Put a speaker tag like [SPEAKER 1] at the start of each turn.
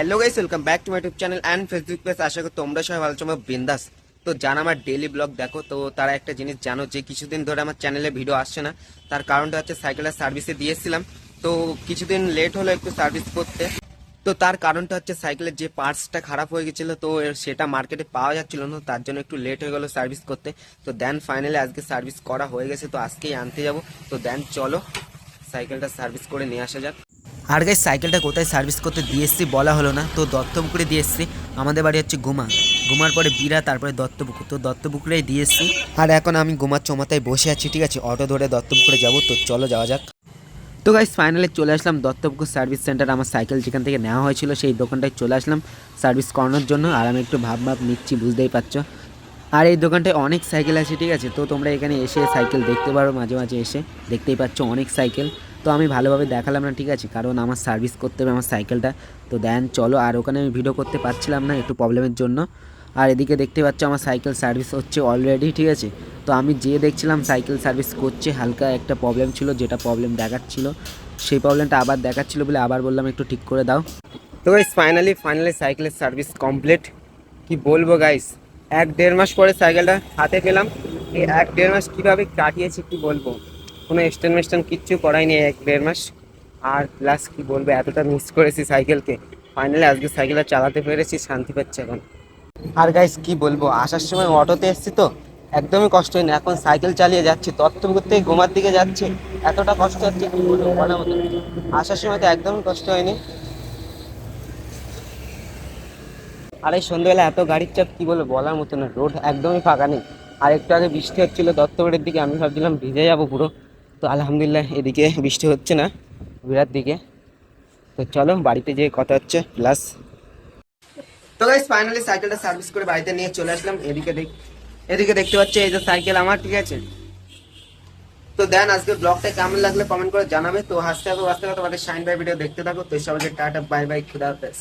[SPEAKER 1] Hello guys, welcome back to my YouTube channel and Facebook page. আশা করি তোমরা সবাই ভালো আছো। বিন্দাস। তো যারা আমার ডেইলি ব্লগ দেখো, তো তারা একটা জিনিস জানো যে কিছুদিন ধরে আমার চ্যানেলে ভিডিও আসছে না। তার কারণটা হচ্ছে সাইকেলের সার্ভিসে দিয়েছিলাম, তো কিছুদিন লেট হলো একটু সার্ভিস করতে। তো তার কারণটা হচ্ছে সাইকেলের যে পার্টসটা খারাপ হয়ে গেছিল, তো সেটা মার্কেটে পাওয়া যাচ্ছিল না, তার জন্য একটু লেট হয়ে গেল সার্ভিস করতে। তো দেন ফাইনালি আজকে সার্ভিস করা হয়ে গেছে, তো আজকেই আনতে যাব। তো দেন চলো সাইকেলটা সার্ভিস করে নিয়ে আসা যাক। আর গাইস, সাইকেলটা কোথায় সার্ভিস করতে দিয়ে এসছি বলা হলো না, তো দত্তপুকুরে দিয়ে এসছি। আমাদের বাড়ি হচ্ছে গুমার পরে বিরা, তারপরে দত্তপুকুর, তো দত্তপুকুরেই দিয়ে এসছি। আর এখন আমি গুমার চমাতায় বসে আছি, ঠিক আছে, অটো ধরে দত্তপুকুরে যাবো। তো চলো যাওয়া যাক। তো গাইস ফাইনালি চলে আসলাম দত্তপুকুর সার্ভিস সেন্টার। আমার সাইকেল যেখান থেকে নেওয়া হয়েছিল সেই দোকানটায় চলে আসলাম সার্ভিস করানোর জন্য। আর আমি একটু ভাব নিচ্ছি, বুঝতেই পারছো। আর এই দোকানটায় অনেক সাইকেল আছে, ঠিক আছে, তো তোমরা এখানে এসে সাইকেল দেখতে পারো, মাঝে মাঝে এসে দেখতেই পাচ্ছ অনেক সাইকেল। তো আমি ভালোভাবে দেখালাম না, ঠিক আছে, কারণ আমার সার্ভিস করতে হবে আমার সাইকেলটা। তো দেন চলো। আর ওখানে আমি ভিডিও করতে পারছিলাম না একটু প্রবলেমের জন্য। আর এদিকে দেখতে পাচ্ছ আমার সাইকেল সার্ভিস হচ্ছে অলরেডি, ঠিক আছে। তো আমি যে দেখছিলাম সাইকেল সার্ভিস করছে, হালকা একটা প্রবলেম ছিল, যেটা প্রবলেম দেখাচ্ছিল সেই প্রবলেমটা আবার দেখাচ্ছিল বলে আবার বললাম একটু ঠিক করে দাও। তো গাইস ফাইনালি সাইকেলের সার্ভিস কমপ্লিট। কি বলবো গাইস, 1-1.5 মাস পরে সাইকেলটা হাতে পেলাম। এই 1-1.5 মাস কীভাবে কাটিয়েছি কি বলবো, কোনো এক্সটেনমেশন কিচ্ছু করাইনি 1-1.5 মাস। আর প্লাস কি বলবো, এতটা মিস করেছি সাইকেলকে। ফাইনালি আজকে সাইকেলটা চালাতে পেরেছি, শান্তি পাচ্ছি এখন। আর গাইস কি বলবো, আসার সময় অটোতে এসেছি তো একদমই কষ্ট হয়নি। এখন সাইকেল চালিয়ে যাচ্ছি, দত্তপুকুর থেকে গোমার দিকে যাচ্ছে, এতটা কষ্ট হচ্ছে কি বলবো বলার মতো। আসার সময় তো একদমই কষ্ট হয়নি। আর এই সন্ধ্যেবেলা এত গাড়ির চাপ কি বলবো বলার মতো না, রোড একদমই ফাঁকা নেই। আর একটু আগে বৃষ্টি হচ্ছিল দত্তপুরের দিকে, আমি ভাবছিলাম ভিজে যাবো পুরো। তো আলহামদুলিল্লাহ এদিকে বৃষ্টি হচ্ছে না, বিরাট দিকে। তো চলো বাড়িতে যেয়ে কথা হচ্ছে প্লাস। তো গাইস ফাইনালি সাইকেলটা সার্ভিস করে বাড়িতে নিয়ে চলে আসলাম। এদিকে দেখতে পাচ্ছি এই যে সাইকেল আমার, ঠিক আছে। তো দেন আজকে ব্লগটা কেমন লাগলে কমেন্ট করে জানাবে। তো হাসতে থাকো তোমাদের শাইন বাই ভিডিও দেখতে থাকো। তো সবাইকে টাটা বাই বাই, খুদা হাফেজ।